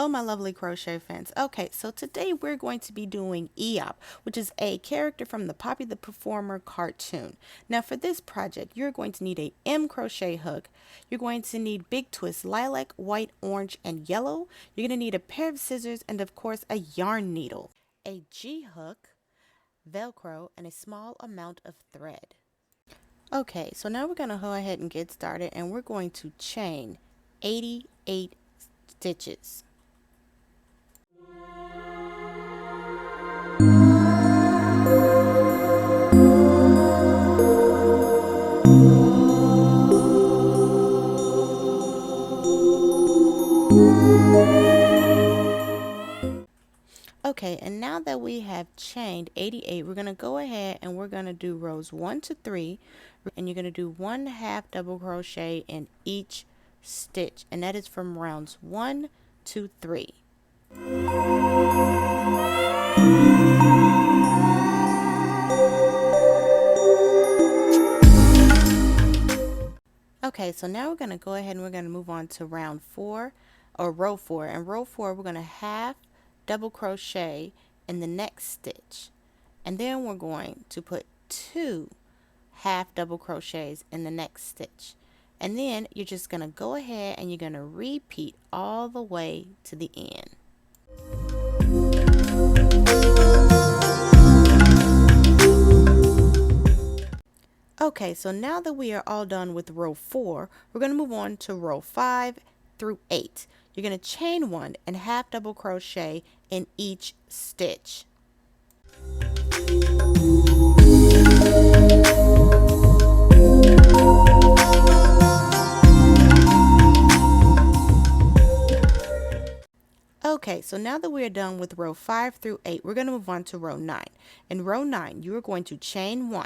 Hello my lovely crochet fans. Okay, so today we're going to be doing Eepop, which is a character from the Poppy the Performer cartoon. Now for this project, you're going to need a M crochet hook. You're going to need big twists, lilac, white, orange, and yellow. You're going to need a pair of scissors and of course a yarn needle, a G hook, Velcro, and a small amount of thread. Okay, so now we're going to go ahead and get started, and we're going to chain 88 stitches. Okay, and now that we have chained 88, we're going to go ahead and we're going to do rows 1 to 3, and you're going to do 1/2 double crochet in each stitch, and that is from rounds 1 to 3. Okay, so now we're going to go ahead and we're going to move on to round 4 or row 4. And row 4 we're going to half double crochet in the next stitch, and then we're going to put 2 half double crochets in the next stitch, and then you're just going to go ahead and you're going to repeat all the way to the end. Okay, so now that we are all done with row 4, we're going to move on to row 5 through 8. You're going to chain 1 and half double crochet in each stitch. Okay, so now that we are done with row 5 through 8, we're going to move on to row 9. In row 9, you are going to chain 1.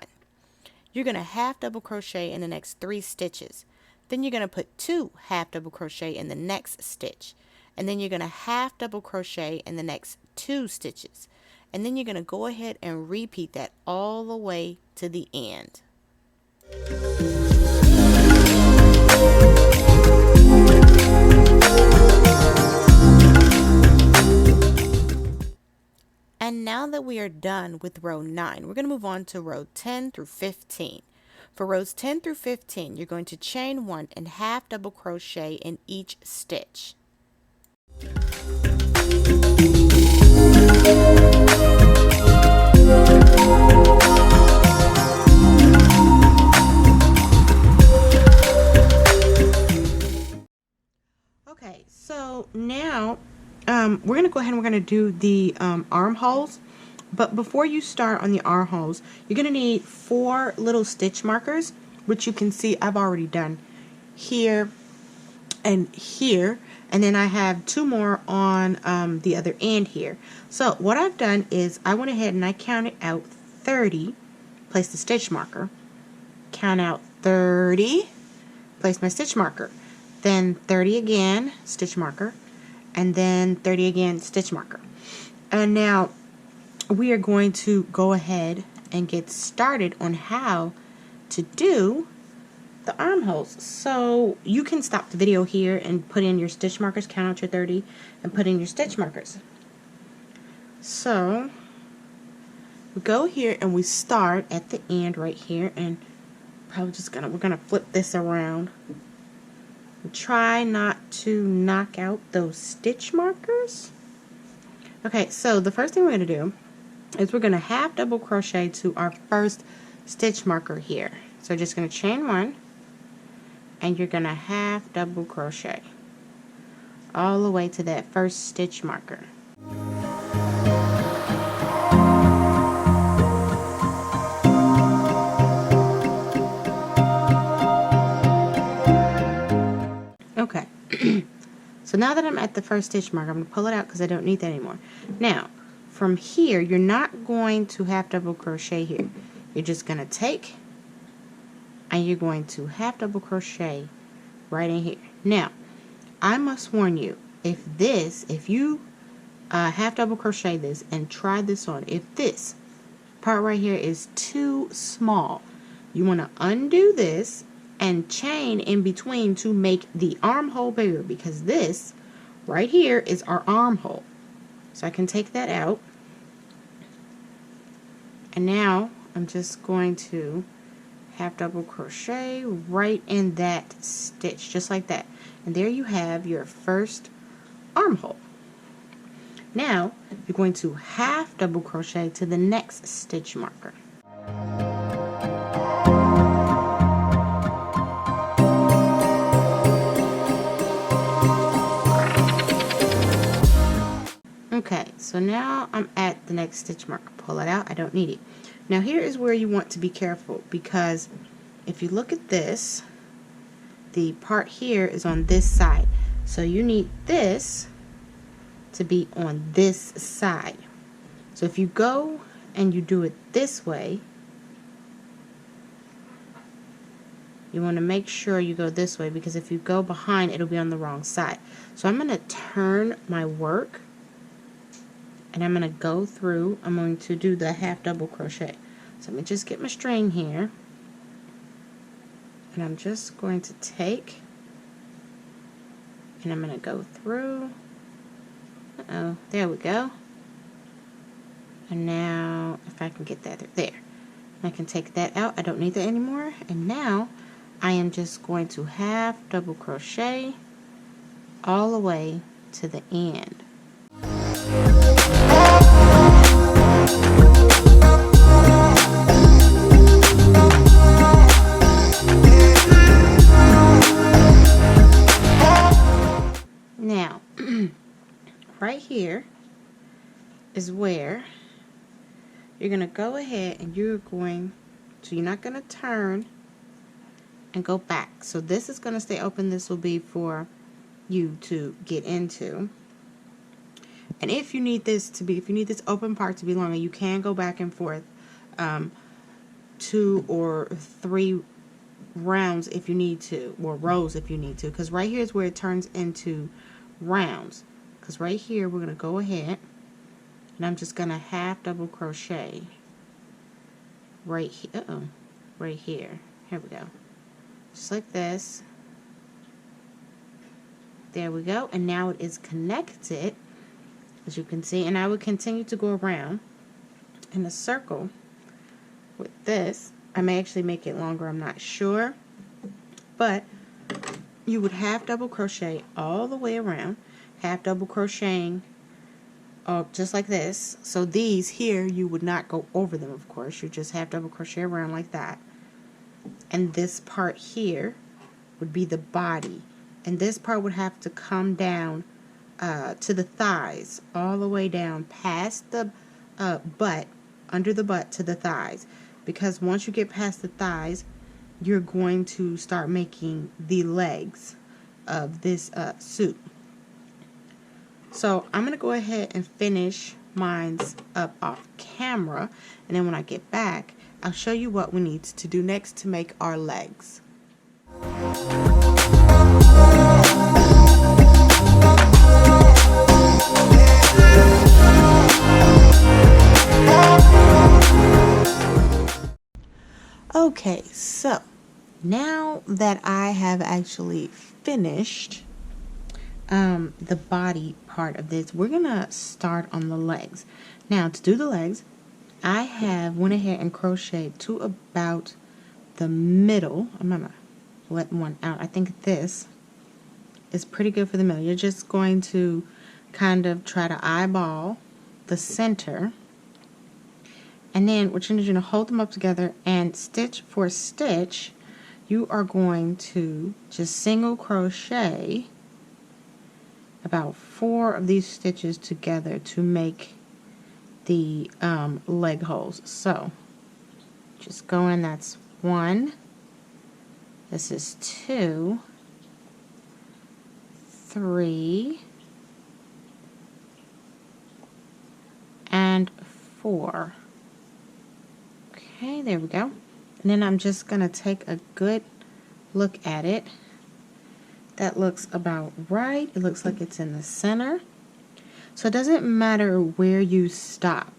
You're going to half double crochet in the next 3 stitches. Then you're going to put 2 half double crochet in the next stitch, and then you're going to half double crochet in the next 2 stitches, and then you're going to go ahead and repeat that all the way to the end. And now that we are done with row 9, we're going to move on to row 10 through 15. For rows 10 through 15, you're going to chain 1 and half double crochet in each stitch. Okay, so now we're going to go ahead and we're going to do the armholes. But before you start on the armholes, you're going to need 4 little stitch markers, which you can see I've already done here and here, and then I have 2 more on the other end here. So what I've done is I went ahead and I counted out 30, place the stitch marker, count out 30, place my stitch marker, then 30 again, stitch marker, and then 30 again, stitch marker. And now we are going to go ahead and get started on how to do the armholes. So you can stop the video here and put in your stitch markers, count out your 30 and put in your stitch markers. So we go here and we start at the end right here, and probably just we're gonna flip this around. Try not to knock out those stitch markers. Okay, so the first thing we're gonna do is we're going to half double crochet to our first stitch marker here. So just going to chain 1 and you're going to half double crochet all the way to that first stitch marker. Okay. So now that I'm at the first stitch marker, I'm going to pull it out because I don't need that anymore. Now from here, you're not going to half double crochet here. You're just going to take and you're going to half double crochet right in here. Now, I must warn you, if you half double crochet this and try this on, if this part right here is too small, you want to undo this and chain in between to make the armhole bigger, because this right here is our armhole. So I can take that out. And now I'm just going to half double crochet right in that stitch, just like that. And there you have your first armhole. Now you're going to half double crochet to the next stitch marker. Okay, so now I'm at the next stitch marker. Pull it out, I don't need it. Now here is where you want to be careful, because if you look at this, the part here is on this side. So you need this to be on this side. So if you go and you do it this way, you want to make sure you go this way, because if you go behind, it'll be on the wrong side. So I'm going to turn my work, and I'm going to go through. I'm going to do the half double crochet. So let me just get my string here, and I'm just going to take, and I'm going to go through. There we go. And now if I can get that there, I can take that out. I don't need that anymore. And now I am just going to half double crochet all the way to the end. Now right here is where you're going to go ahead and you're not going to turn and go back. So this is going to stay open. This will be for you to get into. And if you need this open part to be longer, you can go back and forth 2 or 3 rounds if you need to, or rows if you need to, because right here is where it turns into rounds. Because right here we're going to go ahead and I'm just going to half double crochet right here. Right here. Here we go. Just like this. There we go. And now it is connected, as you can see. And I would continue to go around in a circle with this. I may actually make it longer, I'm not sure. But you would half double crochet all the way around. Half double crocheting just like this. So these here, you would not go over them, of course. You just half double crochet around like that. And this part here would be the body. And this part would have to come down to the thighs, all the way down past the butt, under the butt to the thighs. Because once you get past the thighs, you're going to start making the legs of this suit. So I'm going to go ahead and finish mine's up off camera, and then when I get back, I'll show you what we need to do next to make our legs. Okay, so now that I have actually finished the body part of this, we're gonna start on the legs. Now to do the legs, I went ahead and crocheted to about the middle. I'm gonna let one out. I think this is pretty good for the middle. You're just going to kind of try to eyeball the center, and then what you're going to hold them up together, and stitch for stitch you are going to just single crochet about 4 of these stitches together to make the leg holes. So just go in, that's 1, this is 2, 3, and 4. Okay, there we go. And then I'm just going to take a good look at it. That looks about right. It looks like it's in the center. So it doesn't matter where you stop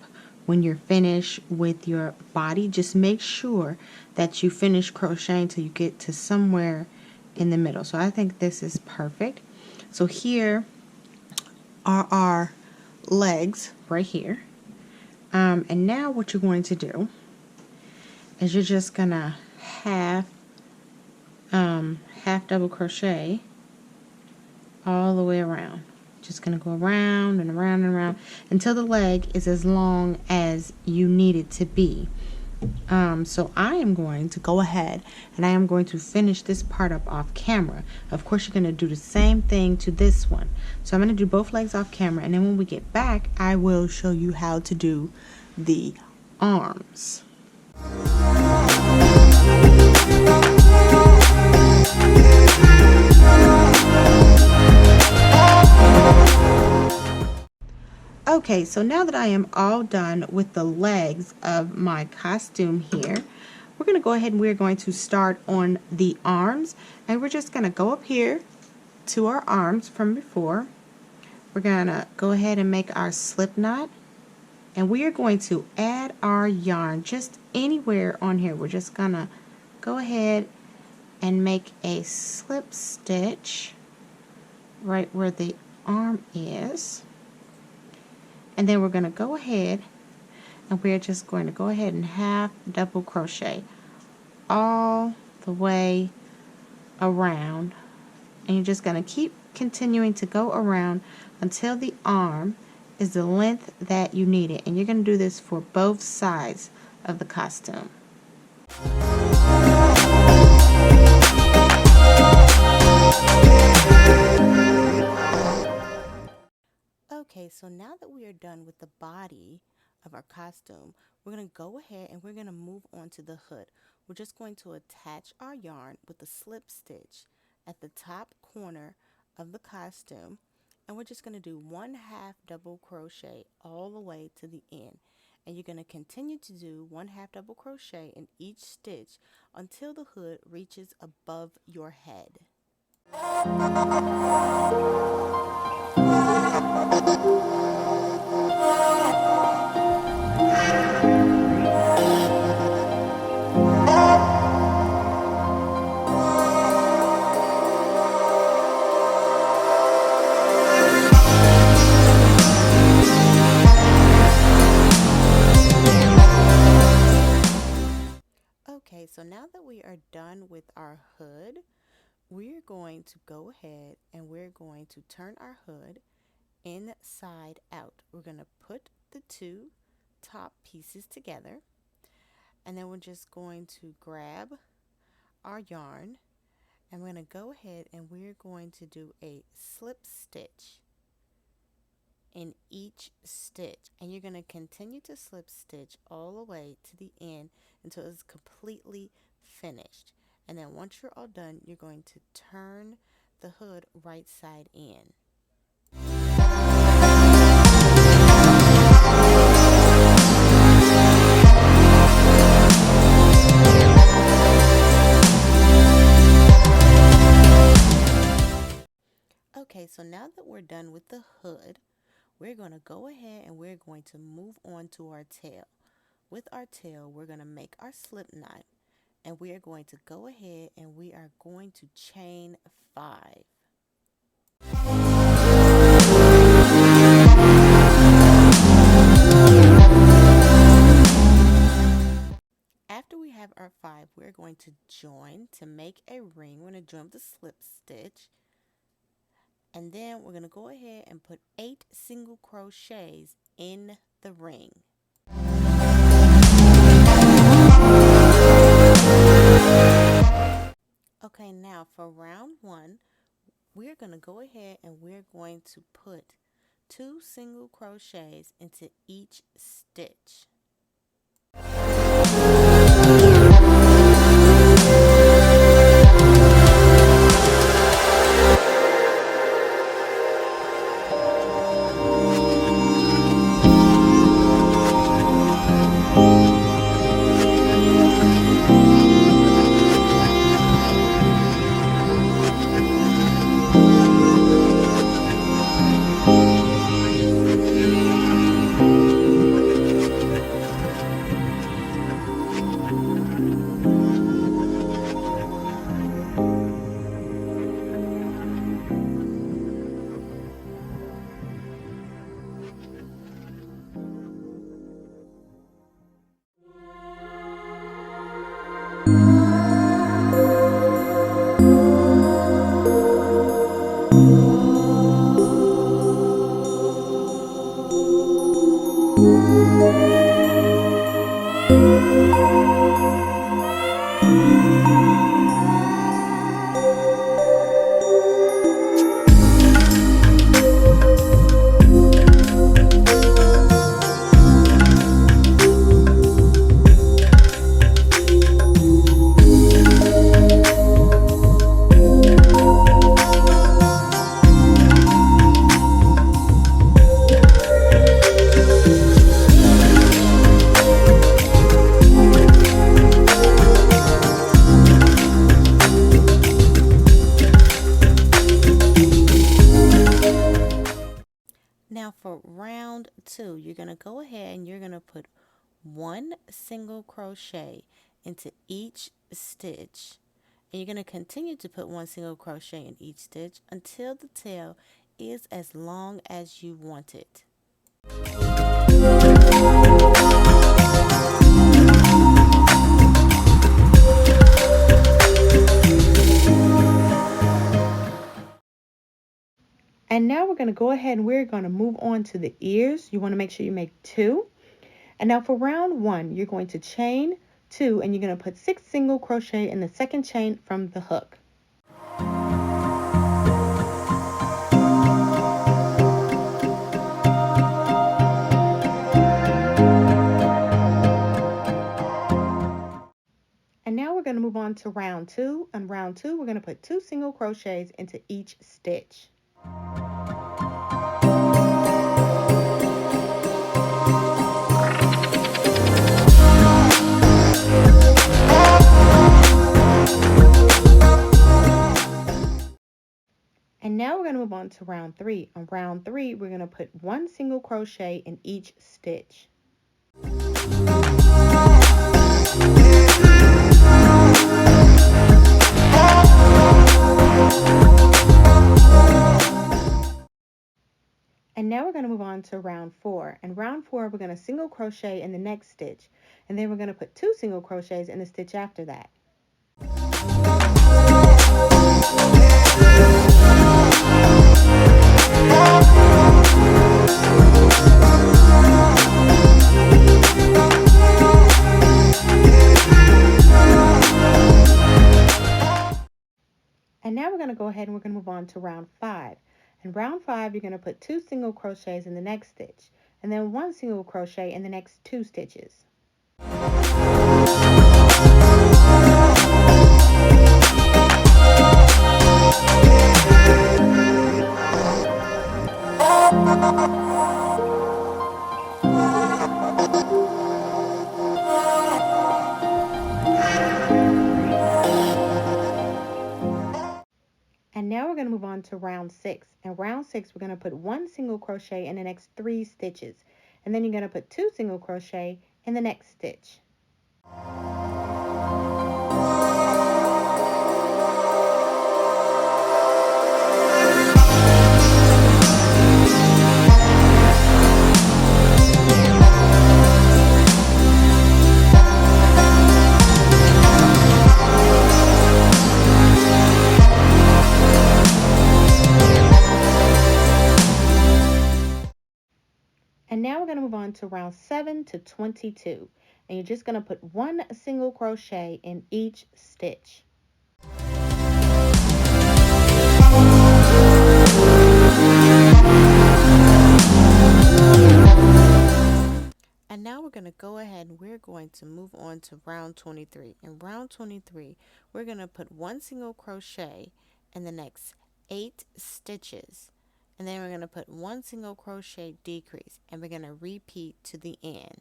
when you're finished with your body. Just make sure that you finish crocheting till you get to somewhere in the middle. So I think this is perfect. So here are our legs right here. And now what you're going to do is you're just gonna half double crochet all the way around. Just gonna go around and around and around until the leg is as long as you need it to be. So I am going to go ahead and I am going to finish this part up off camera. Of course, you're going to do the same thing to this one. So I'm going to do both legs off camera, and then when we get back, I will show you how to do the arms. Okay, so now that I am all done with the legs of my costume here, we're going to go ahead and we're going to start on the arms. And we're just going to go up here to our arms from before. We're going to go ahead and make our slip knot. And we are going to add our yarn just anywhere on here. We're just going to go ahead and make a slip stitch right where the arm is. And then we're going to go ahead and we're just going to go ahead and half double crochet all the way around. And you're just going to keep continuing to go around until the arm is the length that you need it. And you're going to do this for both sides of the costume. Okay, so now that we are done with the body of our costume, we're going to go ahead and we're going to move on to the hood. We're just going to attach our yarn with a slip stitch at the top corner of the costume, and we're just going to do 1/2 double crochet all the way to the end. And you're going to continue to do 1/2 double crochet in each stitch until the hood reaches above your head. Okay, so now that we are done with our hood, we're going to go ahead and we're going to turn our hood inside out. We're going to put the two top pieces together, and then we're just going to grab our yarn, and we're going to go ahead and we're going to do a slip stitch in each stitch, and you're going to continue to slip stitch all the way to the end until it's completely finished. And then once you're all done, you're going to turn the hood right side in. Okay, so now that we're done with the hood, we're going to go ahead and we're going to move on to our tail. With our tail, we're going to make our slip knot, and we are going to go ahead and we are going to chain 5. After we have our 5, we're going to join to make a ring. We're going to join with the slip stitch, and then we're going to go ahead and put 8 single crochets in the ring. Okay, now for round 1, we're going to go ahead and we're going to put 2 single crochets into each stitch. Now for round 2, you're going to go ahead and you're going to put one single crochet into each stitch. And you're going to continue to put one single crochet in each stitch until the tail is as long as you want it. And now we're going to go ahead and we're going to move on to the ears. You want to make sure you make 2. And now for round 1, you're going to chain 2 and you're going to put 6 single crochet in the second chain from the hook. And now we're going to move on to round 2. On round 2, we're going to put 2 single crochets into each stitch. And now we're going to move on to round 3. On round 3, we're going to put 1 single crochet in each stitch. And now we're going to move on to round 4. In round 4, we're going to single crochet in the next stitch. And then we're going to put 2 single crochets in the stitch after that. And now we're going to go ahead and we're going to move on to round 5. In round 5, you're going to put 2 single crochets in the next stitch, and then 1 single crochet in the next 2 stitches. And now we're going to move on to round 6. In round 6, we're going to put 1 single crochet in the next 3 stitches. And then you're going to put 2 single crochet in the next stitch. And now we're going to move on to round 7 to 22. And you're just going to put 1 single crochet in each stitch. And now we're going to go ahead and we're going to move on to round 23. In round 23, we're going to put 1 single crochet in the next 8 stitches. And then we're going to put 1 single crochet decrease, and we're going to repeat to the end.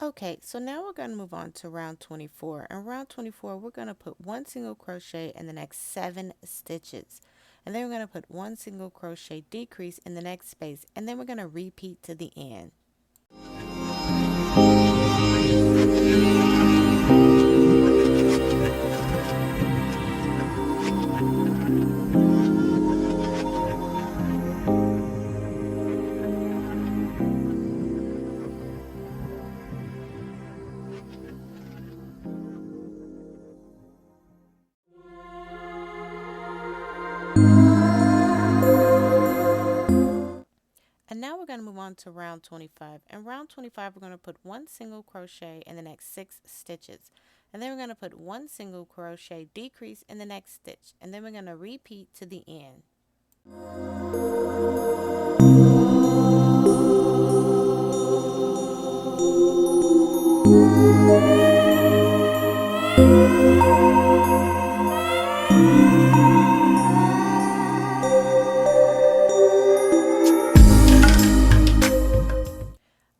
Okay, so now we're going to move on to round 24. And round 24, we're going to put one single crochet in the next 7 stitches. And then we're going to put one single crochet decrease in the next space. And then we're going to repeat to the end. And now we're going to move on to round 25. In round 25, we're going to put one single crochet in the next 6 stitches. And then we're going to put one single crochet decrease in the next stitch. And then we're going to repeat to the end.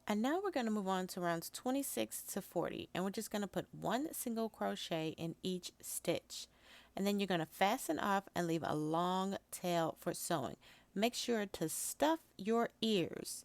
And now we're going to move on to rounds 26 to 40, and we're just going to put one single crochet in each stitch. And then you're going to fasten off and leave a long tail for sewing. Make sure to stuff your ears.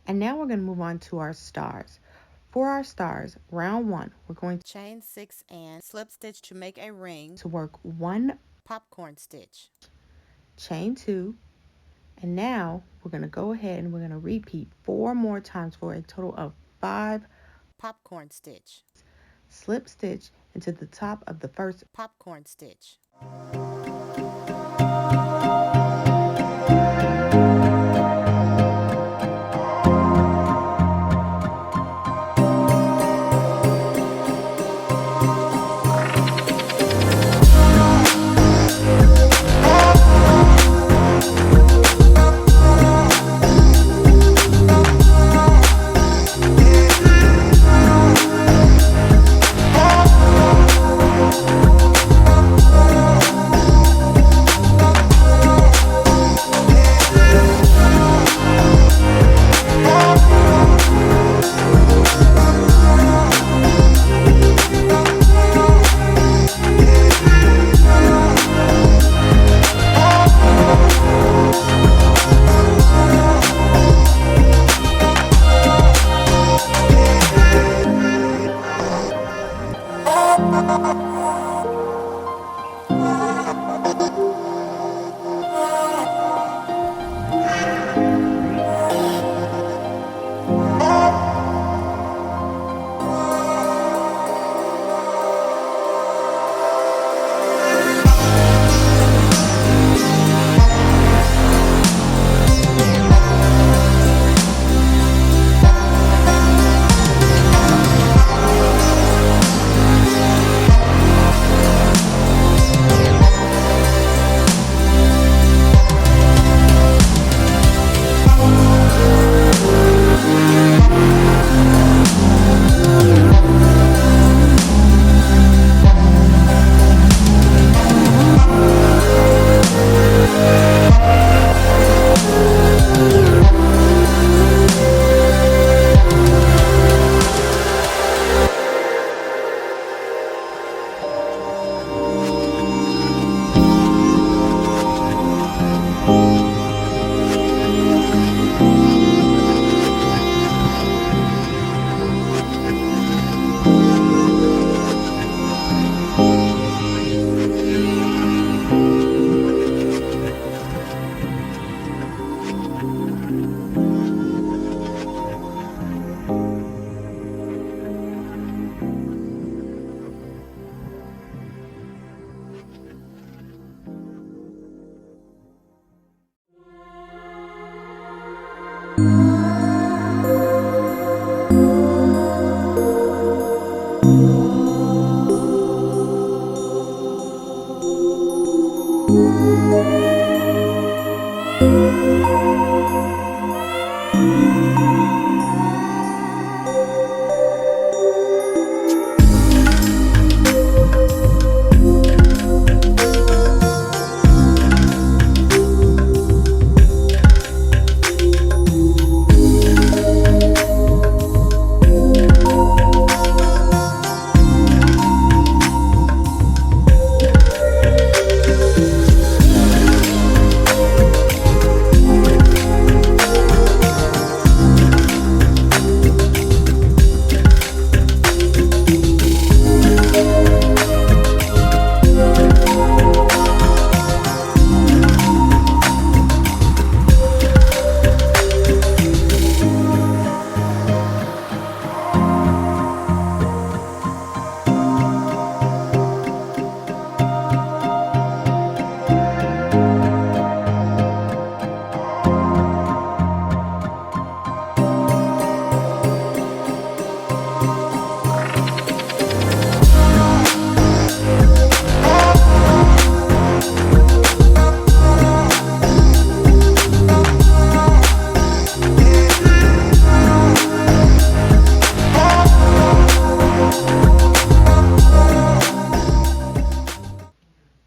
And now we're going to move on to our stars. For our stars, round 1, we're going to chain 6 and slip stitch to make a ring to work 1 popcorn stitch. Chain 2, and now we're going to go ahead and we're going to repeat 4 more times for a total of 5 popcorn stitch. Slip stitch into the top of the first popcorn stitch.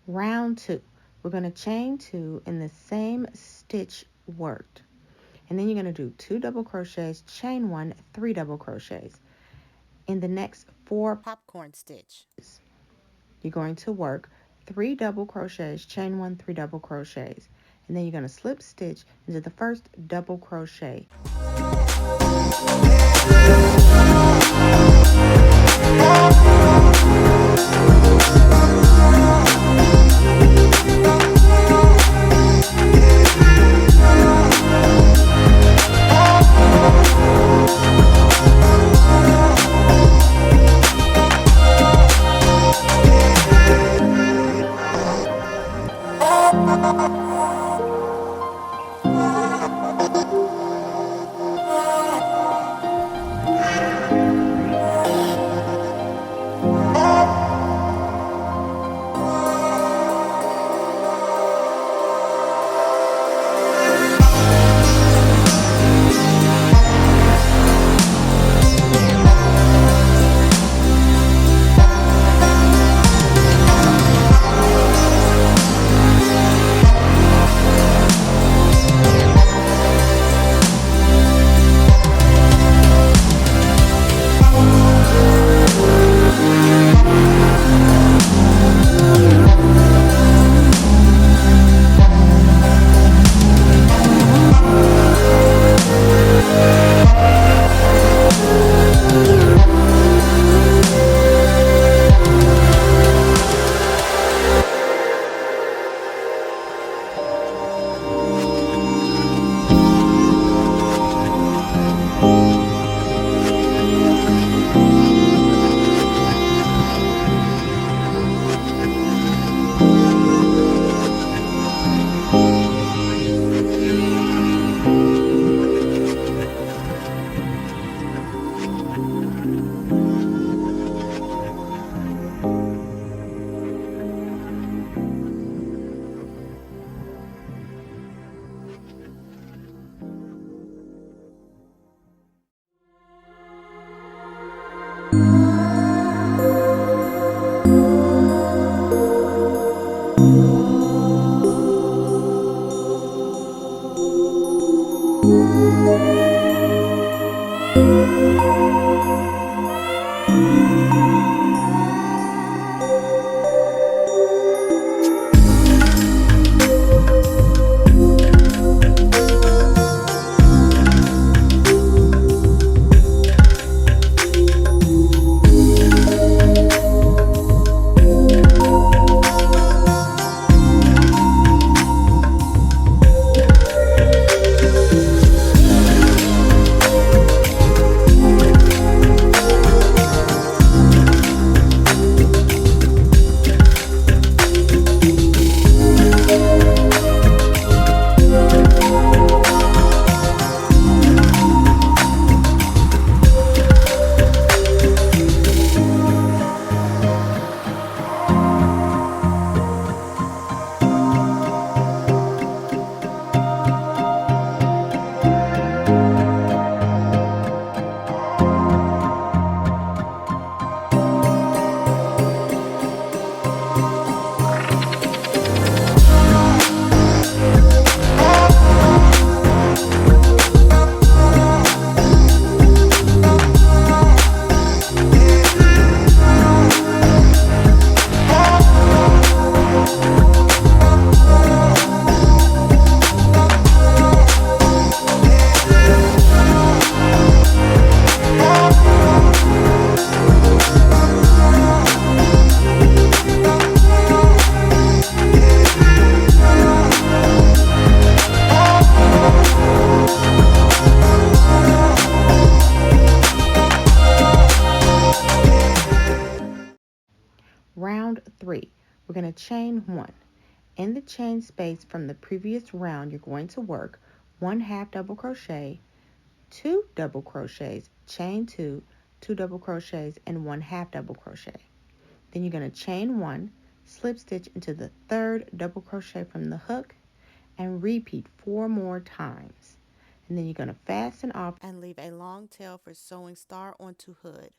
Round 2, we're going to chain 2 in the same stitch worked, and then you're going to do 2 double crochets, chain 1, 3 double crochets. In the next 4 popcorn stitches, you're going to work 3 double crochets, chain 1, 3 double crochets, and then you're going to slip stitch into the first double crochet. Round 3, we're going to chain 1. In the chain space from the previous round, you're going to work 1/2 double crochet, 2 double crochets, chain 2, 2 double crochets, and 1/2 double crochet. Then you're going to chain 1, slip stitch into the 3rd double crochet from the hook, and repeat 4 more times. And then you're going to fasten off and leave a long tail for sewing star onto hood.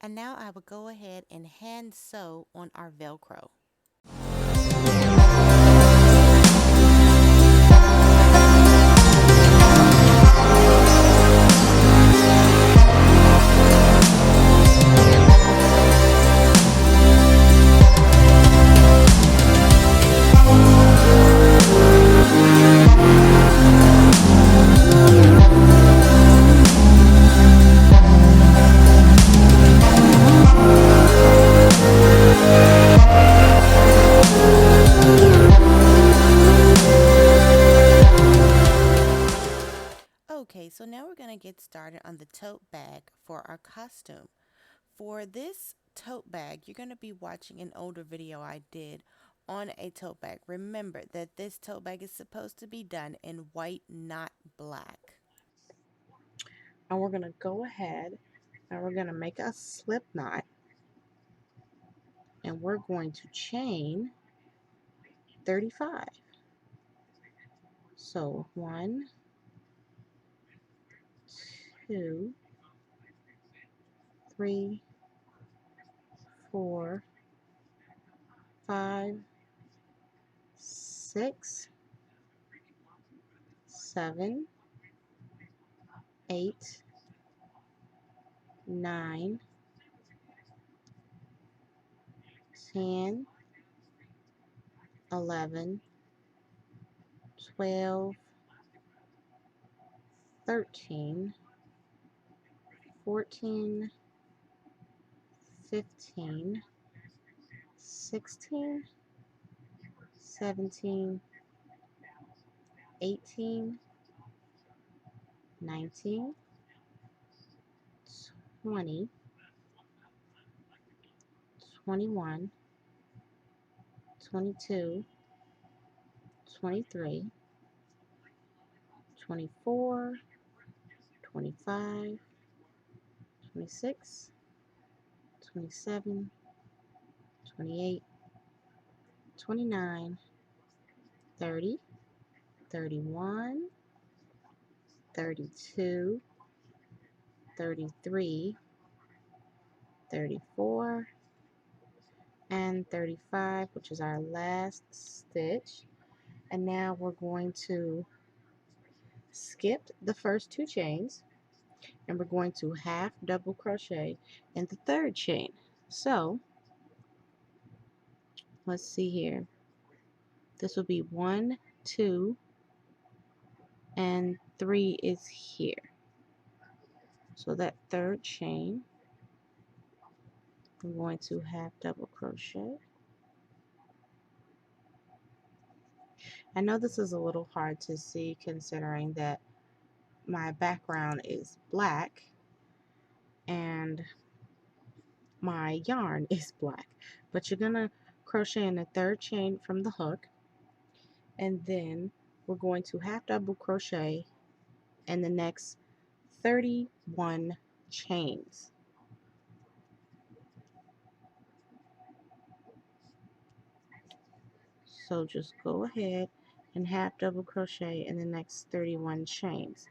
And now I will go ahead and hand sew on our Velcro. Okay, so now we're going to get started on the tote bag for our costume. For this tote bag, you're going to be watching an older video I did on a tote bag. Remember that this tote bag is supposed to be done in white, not black. And we're going to go ahead and we're going to make a slip knot, and we're going to chain 35. So 1, 2, 3, 4, 5, 6, 7, 8, 9, 10, 11, 12, 13, 14, 15, 16, 17, 18, 19, 20, 21, 22, 23, 24, 25, 26, 27, 28, 29, 30, 31, 32, 33, 34, and 35, which is our last stitch. And now we're going to skip the first 2 chains, and we're going to half double crochet in the 3rd chain. So let's see here. This will be 1, 2, and 3 is here. So that 3rd chain, I'm going to half double crochet. I know this is a little hard to see considering that my background is black and my yarn is black, but you're gonna crochet in the 3rd chain from the hook, and then we're going to half double crochet in the next 31 chains. So just go ahead and half double crochet in the next 31 chains.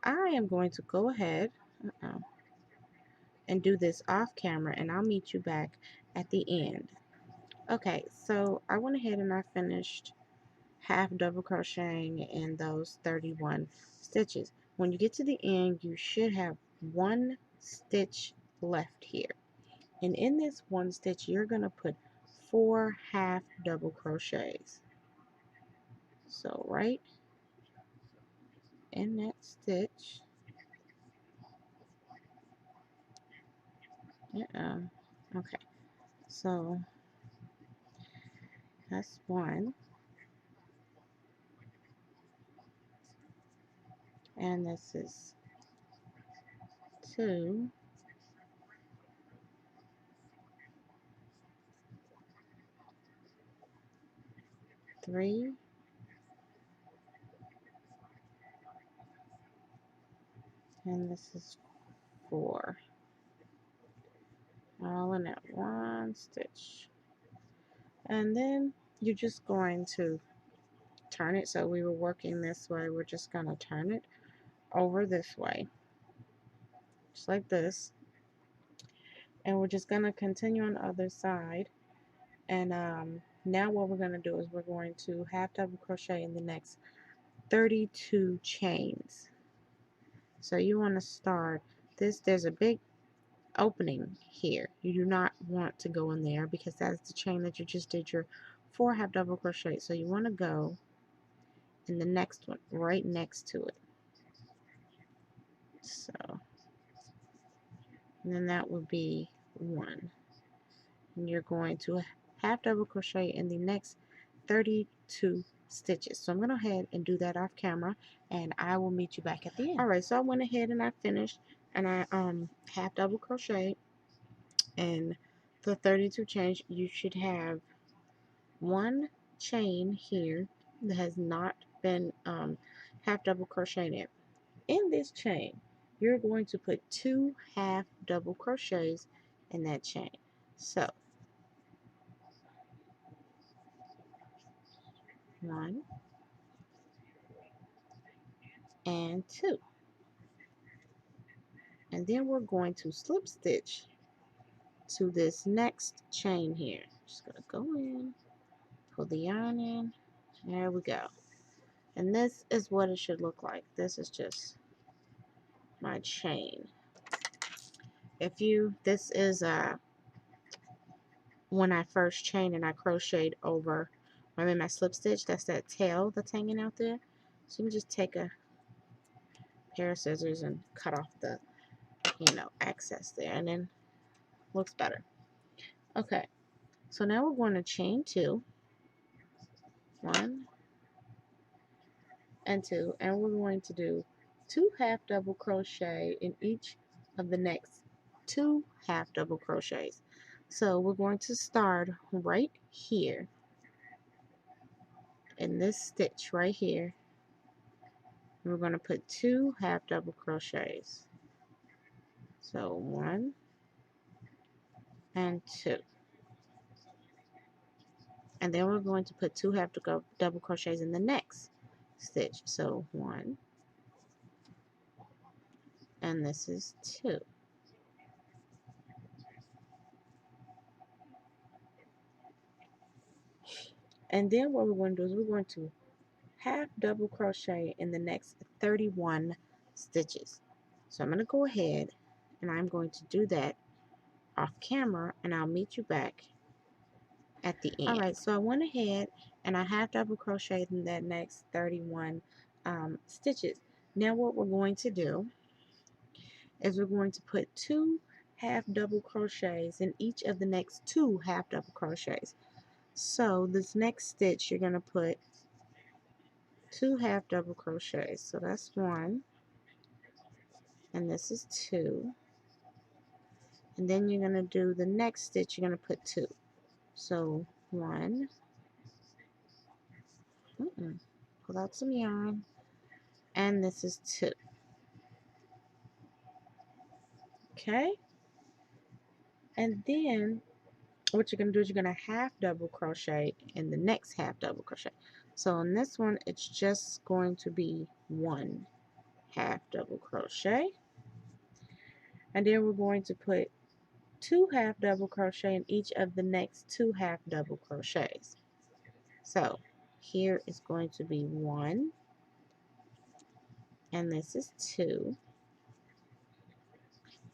I am going to go ahead and do this off camera, and I'll meet you back at the end. Okay, so I went ahead and I finished half double crocheting in those 31 stitches. When you get to the end, you should have 1 stitch left here, and in this 1 stitch you're going to put 4 half double crochets. So right in that stitch, okay, so that's 1, and this is 2, 3, and this is 4, all in that 1 stitch. And then you're just going to turn it. So we were working this way, we're just going to turn it over this way, just like this, and we're just going to continue on the other side. And now what we're going to do is we're going to half double crochet in the next 32 chains. So you want to start this, there's a big opening here, you do not want to go in there because that's the chain that you just did your 4 half double crochet. So you want to go in the next one right next to it. So, and then that would be 1, and you're going to half double crochet in the next 32 stitches. So I'm going to go ahead and do that off camera, and I will meet you back at the end. Alright, so I went ahead and I finished, and I half double crochet, and the 32 chains. You should have one chain here that has not been half double crocheted in. In this chain, you're going to put 2 half double crochets in that chain. So 1 and 2, and then we're going to slip stitch to this next chain here. Just gonna go in, pull the yarn in, there we go. And this is what it should look like. This is just my chain. This is when I first chained and I crocheted over, I made my slip stitch, that's that tail that's hanging out there. So you can just take a pair of scissors and cut off the, excess there, and then looks better. Okay, so now we're going to chain 2, 1 and 2, and we're going to do 2 half double crochet in each of the next 2 half double crochets. So we're going to start right here in this stitch right here. We're going to put 2 half double crochets. So 1 and 2. And then we're going to put 2 half double crochets in the next stitch. So 1, and this is 2. And then what we're going to do is we're going to half double crochet in the next 31 stitches. So I'm going to go ahead and I'm going to do that off camera, and I'll meet you back at the end. Alright, so I went ahead and I half double crocheted in that next 31 stitches. Now what we're going to do is we're going to put 2 half double crochets in each of the next 2 half double crochets. So this next stitch you're going to put 2 half double crochets. So that's 1, and this is 2, and then you're going to do the next stitch, you're going to put 2. So 1, pull out some yarn, and this is 2. Okay, and then what you're going to do is you're going to half double crochet in the next half double crochet. So in this one it's just going to be 1 half double crochet, and then we're going to put 2 half double crochet in each of the next 2 half double crochets. So here is going to be 1, and this is 2,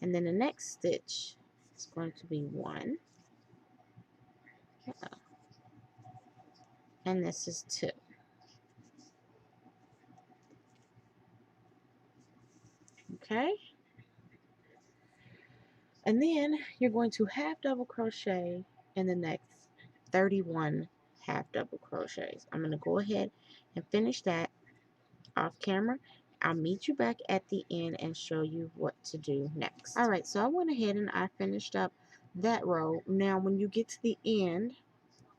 and then the next stitch is going to be 1, and this is 2. Okay, and then you're going to half double crochet in the next 31 half double crochets. I'm going to go ahead and finish that off camera. I'll meet you back at the end and show you what to do next. Alright, so I went ahead and I finished up that row. Now when you get to the end,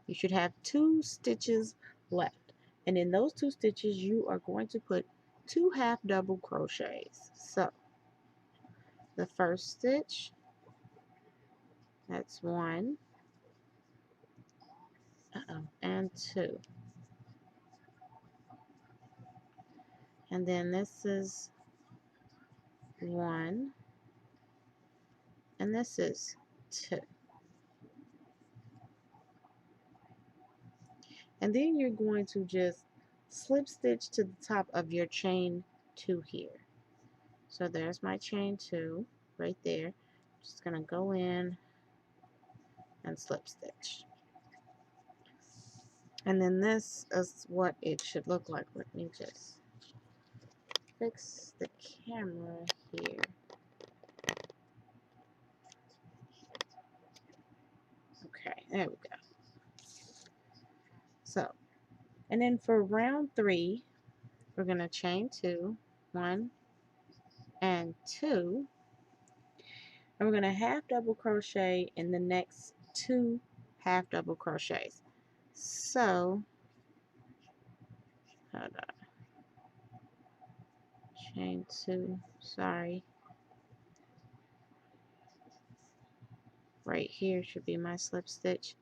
you should have 2 stitches left, and in those 2 stitches you are going to put 2 half double crochets. So the first stitch, that's 1, and 2, and then this is 1, and this is 2. And then you're going to just slip stitch to the top of your chain 2 here. So there's my chain 2 right there. Just going to go in and slip stitch. And then this is what it should look like. Let me just fix the camera here. Okay, there we go. So And then for round 3, we're going to chain 2, 1 and 2, and we're going to half double crochet in the next 2 half double crochets. So hold on, chain 2, sorry, right here should be my slip stitch,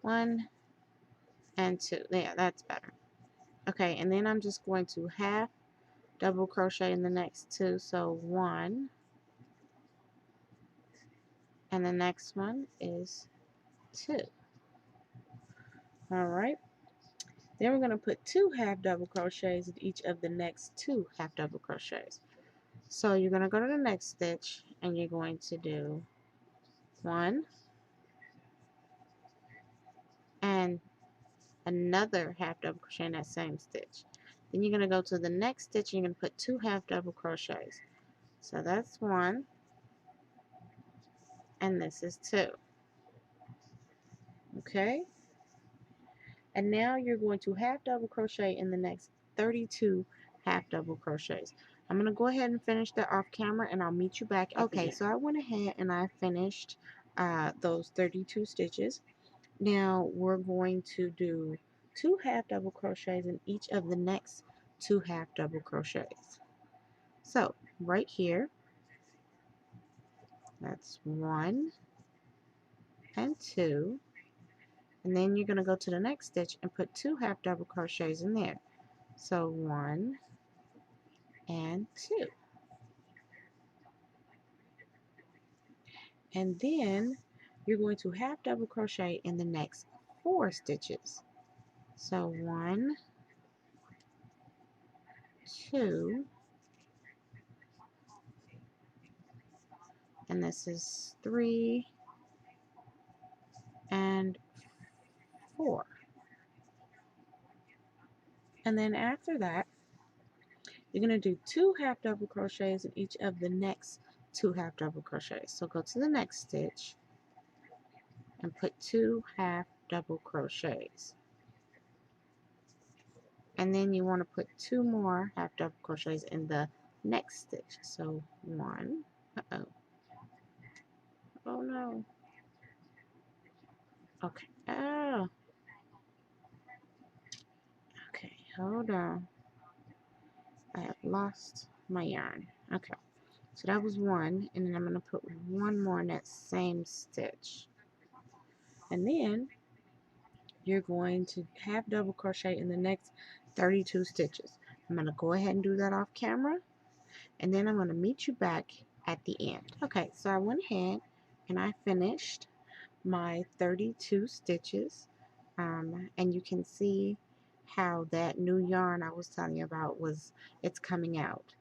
1 and 2. Yeah, that's better. Okay, and then I'm just going to half double crochet in the next 2, so 1, and the next one is 2. Alright, then we're going to put 2 half double crochets in each of the next 2 half double crochets. So you're going to go to the next stitch and you're going to do 1 and another half double crochet in that same stitch. Then you're going to go to the next stitch and you're going to put 2 half double crochets. So that's 1 and this is 2. Okay? And now you're going to half double crochet in the next 32 half double crochets. I'm going to go ahead and finish that off camera and I'll meet you back at the end. So I went ahead and I finished those 32 stitches. Now we're going to do 2 half double crochets in each of the next 2 half double crochets. So right here, that's 1 and 2, and then you're going to go to the next stitch and put 2 half double crochets in there. So 1 and 2. And then you're going to half double crochet in the next 4 stitches. So 1, 2, and this is 3 and 4. And then after that, you're going to do 2 half double crochets in each of the next 2 half double crochets. So go to the next stitch and put 2 half double crochets. And then you want to put 2 more half double crochets in the next stitch. So 1, oh no, okay, oh, okay, hold on, I have lost my yarn. Okay, so that was 1, and then I'm going to put 1 more in that same stitch, and then you're going to half double crochet in the next 32 stitches. I'm going to go ahead and do that off camera, and then I'm going to meet you back at the end. Okay, so I went ahead and I finished my 32 stitches, and you can see how that new yarn I was telling you about it's coming out.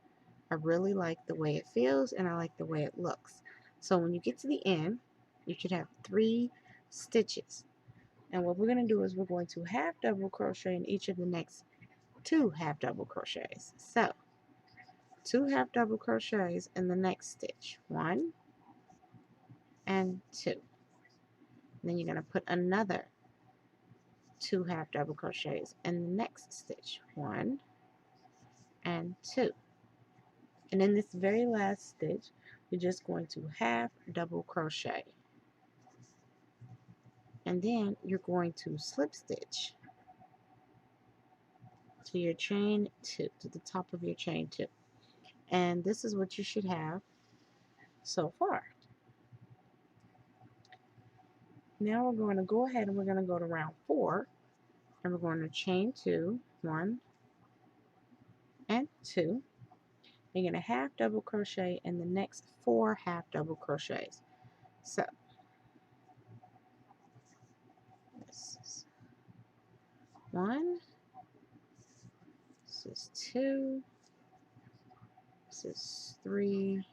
I really like the way it feels and I like the way it looks. So when you get to the end, you should have 3 stitches. And what we're going to do is we're going to half double crochet in each of the next 2 half double crochets. So 2 half double crochets in the next stitch, 1 and 2. And then you're going to put another 2 half double crochets in the next stitch, 1 and 2. And in this very last stitch, you're just going to half double crochet, and then you're going to slip stitch to your chain 2, to the top of your chain 2. And this is what you should have so far. Now we're going to go ahead and we're going to go to round 4, and we're going to chain 2, 1 and 2. You're going to half double crochet in the next 4 half double crochets. So this is 1, this is 2, this is 3,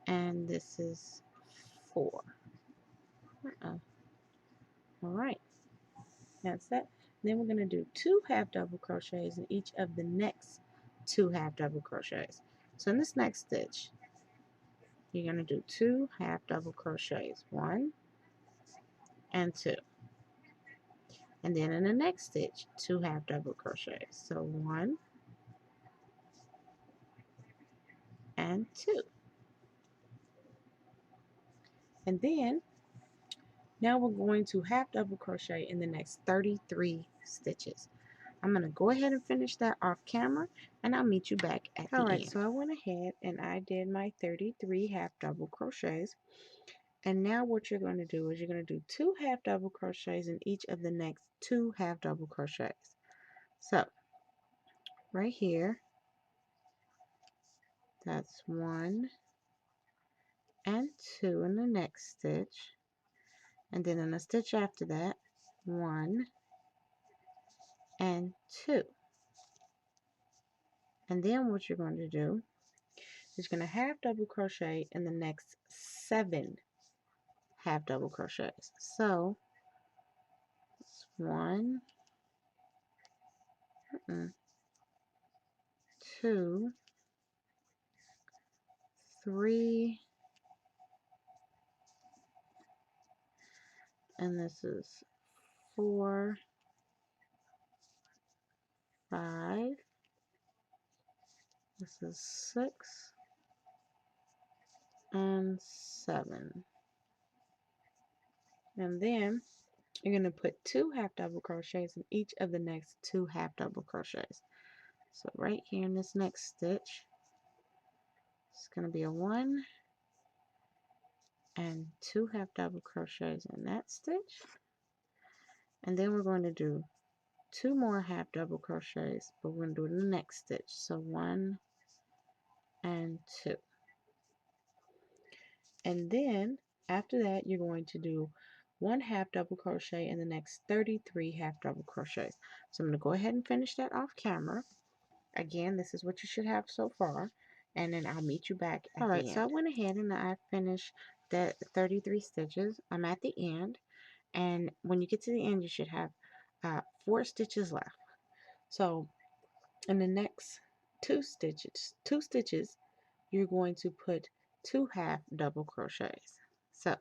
and this is 4. Alright, that's that. Then we're going to do 2 half double crochets in each of the next 2 half double crochets. So in this next stitch, you're going to do 2 half double crochets, 1 and 2. and then in the next stitch 2 half double crochets. So 1 and 2. And then now we're going to half double crochet in the next 33 stitches. I'm going to go ahead and finish that off camera, and I'll meet you back at the end. Alright, so I went ahead and I did my 33 half double crochets. And now what you're going to do is you're going to do 2 half double crochets in each of the next 2 half double crochets. So right here, that's 1 and 2 in the next stitch. And then in a stitch after that, 1 and 2. And then what you're going to do is you're going to half double crochet in the next 7 half double crochets. So it's 1, 2, 3, and this is 4, 5, this is 6, and 7. And then you're going to put 2 half double crochets in each of the next 2 half double crochets. So right here in this next stitch, it's going to be a 1 and 2 half double crochets in that stitch. And then we're going to do 2 more half double crochets, but we're going to do it in the next stitch. So 1 and 2. And then after that, you're going to do 1 half double crochet in the next 33 half double crochets. So I'm going to go ahead and finish that off camera. Again, this is what you should have so far, and then I'll meet you back at the end. Alright, so I went ahead and I finished the 33 stitches. I'm at the end, and when you get to the end, you should have 4 stitches left. So in the next 2 stitches, you're going to put 2 half double crochets. So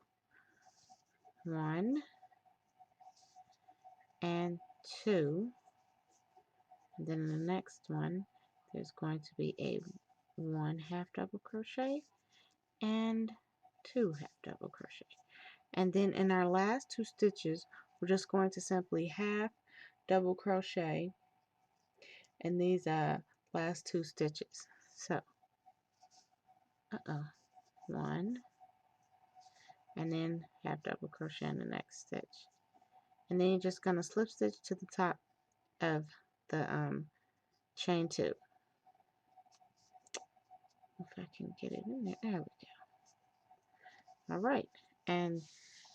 1 and 2, and then in the next one, there's going to be a 1 half double crochet and 2 half double crochet. And then in our last 2 stitches, we're just going to simply half double crochet in these last 2 stitches. So 1, and then half double crochet in the next stitch. And then you're just going to slip stitch to the top of the chain 2. If I can get it in there. There we go. Alright, and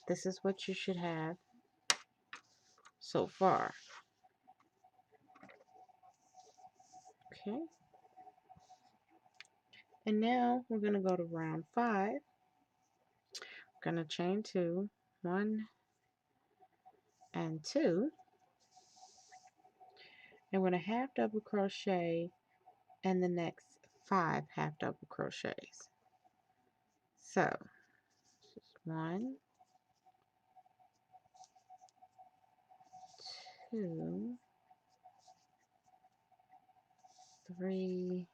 this is what you should have so far. Okay. And now we're going to go to round 5. We're going to chain 2, 1 and 2. And we're going to half double crochet in the next 5 half double crochets. So, just 1, 2, 3,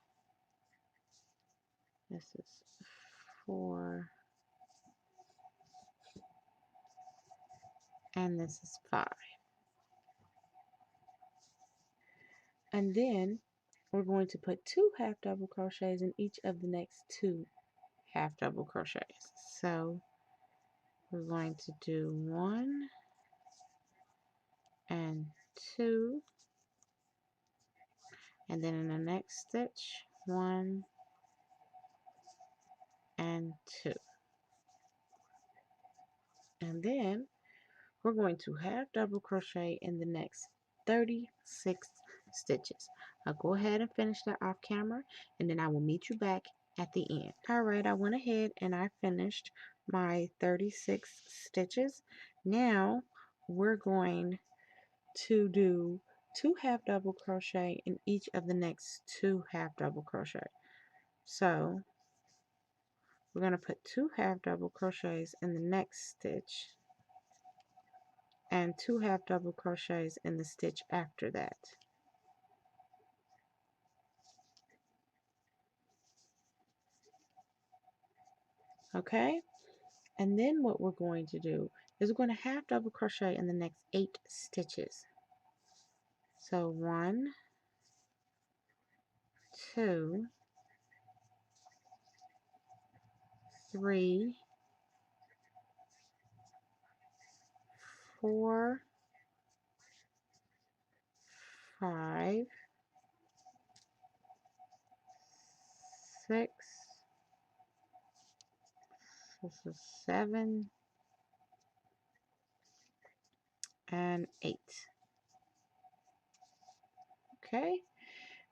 this is 4, and this is 5. And then we're going to put 2 half double crochets in each of the next 2 half double crochets. So we're going to do 1 and 2, and then in the next stitch 1 and 2. And then we're going to half double crochet in the next 36 stitches. I'll go ahead and finish that off camera, and then I will meet you back at the end. Alright, I went ahead and I finished my 36 stitches. Now we're going to do 2 half double crochet in each of the next 2 half double crochet. So we're going to put 2 half double crochets in the next stitch and 2 half double crochets in the stitch after that. Okay, and then what we're going to do is we're going to half double crochet in the next 8 stitches. So 1, 2, 3, 4, 5, 6, this is 7, and 8. Okay,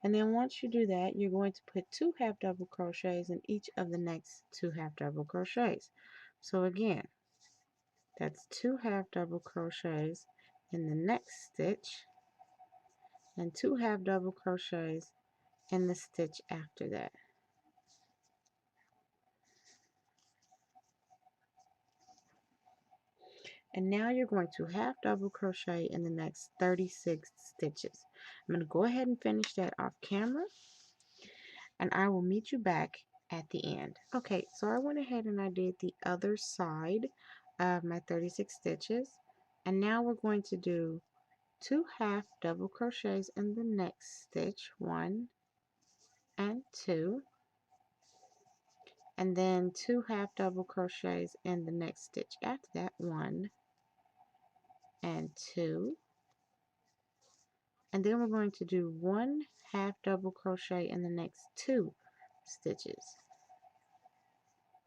and then once you do that, you're going to put 2 half double crochets in each of the next 2 half double crochets. So again, that's 2 half double crochets in the next stitch and 2 half double crochets in the stitch after that. And now you're going to half double crochet in the next 36 stitches. I'm going to go ahead and finish that off camera, and I will meet you back at the end. Okay, so I went ahead and I did the other side of my 36 stitches, and now we're going to do 2 half double crochets in the next stitch, 1 and 2, and then 2 half double crochets in the next stitch after that, 1 and 2, and then we're going to do 1 half double crochet in the next 2 stitches,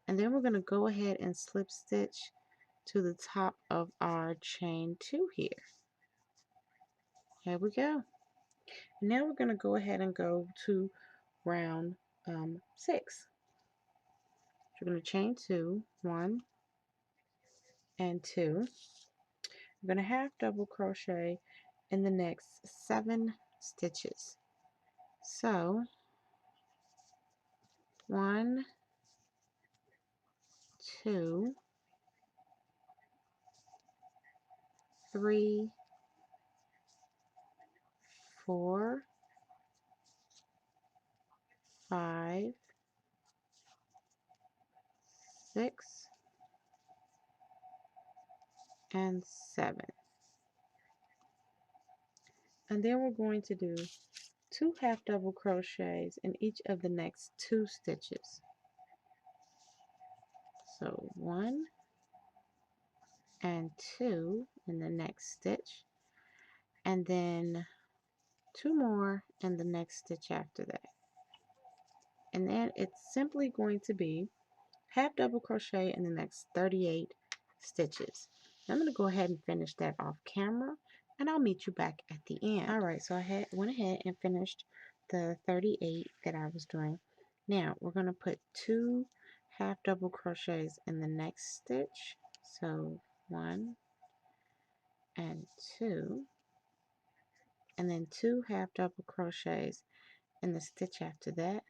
and then we're going to go ahead and slip stitch to the top of our chain 2 here. Here we go. Now we're going to go ahead and go to round 6. So we're going to chain 2, 1 and 2. We're going to half double crochet in the next 7 stitches. So 1, 2, 3, 4, 5, 6, and 7. And then we're going to do 2 half double crochets in each of the next 2 stitches. So 1 and 2 in the next stitch, and then 2 more in the next stitch after that. And then it's simply going to be half double crochet in the next 38 stitches. Now I'm going to go ahead and finish that off camera, and I'll meet you back at the end. Alright, so I went ahead and finished the 38 that I was doing. Now we're going to put 2 half double crochets in the next stitch. So 1 and 2, and then 2 half double crochets in the stitch after that.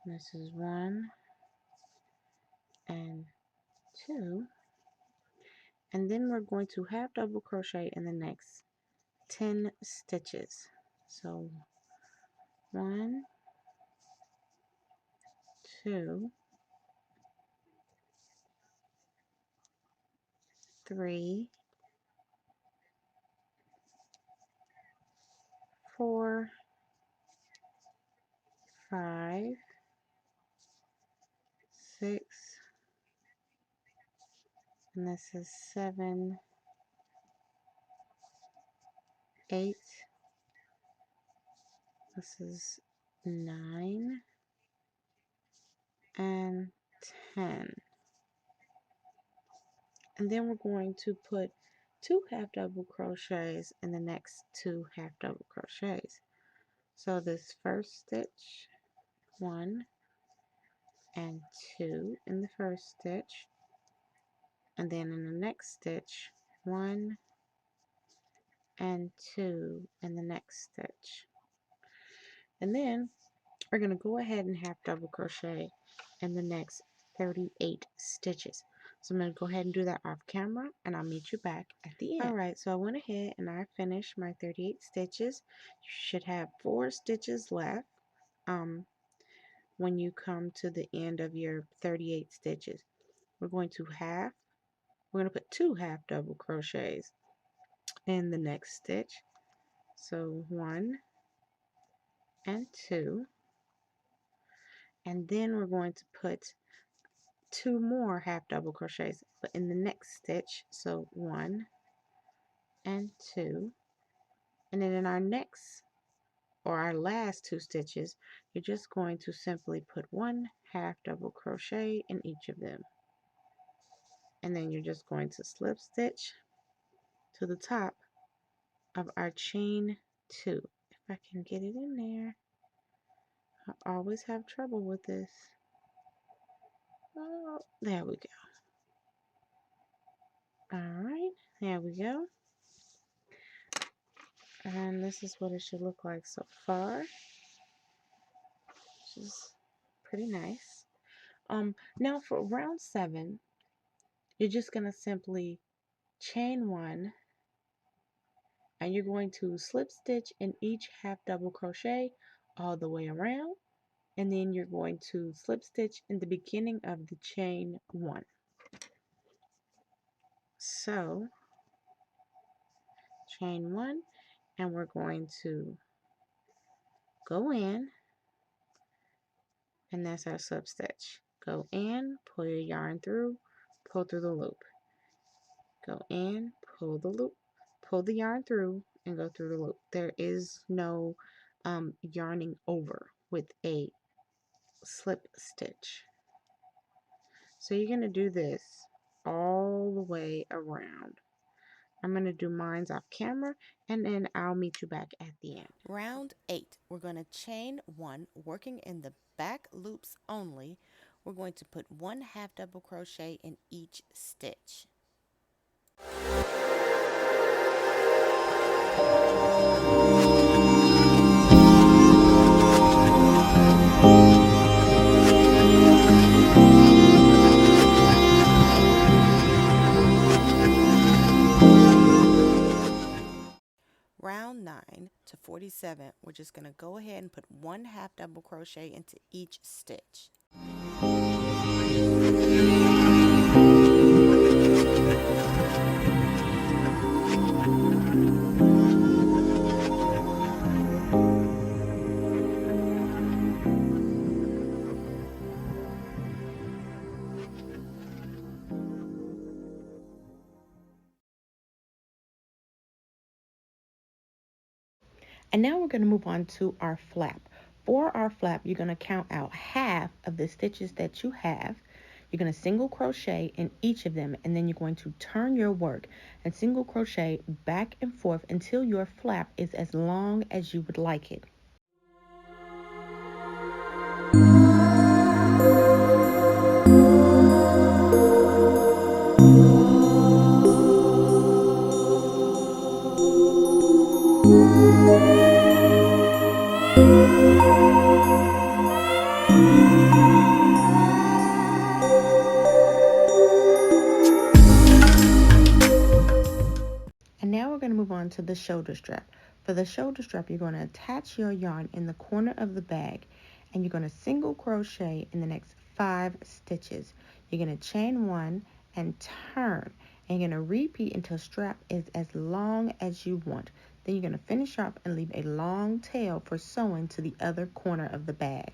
This is 1 and 2, and then we're going to half double crochet in the next 10 stitches. So 1, 2, 3, 4, 5, 6, and this is 7, 8, this is 9, and 10. And then we're going to put 2 half double crochets in the next 2 half double crochets. So this first stitch, 1 and 2 in the first stitch, and then in the next stitch, 1 and 2 in the next stitch. And then we're going to go ahead and half double crochet in the next 38 stitches. So I'm going to go ahead and do that off camera, and I'll meet you back at the end. Alright, so I went ahead and I finished my 38 stitches. You should have 4 stitches left when you come to the end of your 38 stitches. We're going to put 2 half double crochets in the next stitch. So 1 and 2. And then we're going to put 2 more half double crochets but in the next stitch. So 1 and 2. And then in our next or our last 2 stitches, you're just going to simply put 1 half double crochet in each of them. And then you're just going to slip stitch to the top of our chain 2. If I can get it in there. I always have trouble with this. Oh, there we go. Alright, there we go. And this is what it should look like so far. Which is pretty nice. Now for round 7, you're just gonna simply chain 1, and you're going to slip stitch in each half double crochet all the way around, and then you're going to slip stitch in the beginning of the chain 1. So chain 1, and we're going to go in, and that's our slip stitch. Go in, pull your yarn through, pull through the loop. Go in, pull the loop, pull the yarn through, and go through the loop. There is no yarning over with a slip stitch. So you're going to do this all the way around. I'm going to do mine off camera, and then I'll meet you back at the end. Round 8, we're going to chain 1, working in the back loops only. We're going to put 1 half double crochet in each stitch. Round 9 to 47, we're just going to go ahead and put 1 half double crochet into each stitch. And now we're going to move on to our flap. For our flap, you're going to count out half of the stitches that you have. You're going to single crochet in each of them, and then you're going to turn your work and single crochet back and forth until your flap is as long as you would like it. And now we're going to move on to the shoulder strap. For the shoulder strap, you're going to attach your yarn in the corner of the bag, and you're going to single crochet in the next 5 stitches. You're going to chain 1 and turn, and you're going to repeat until strap is as long as you want. Then you're going to finish up and leave a long tail for sewing to the other corner of the bag.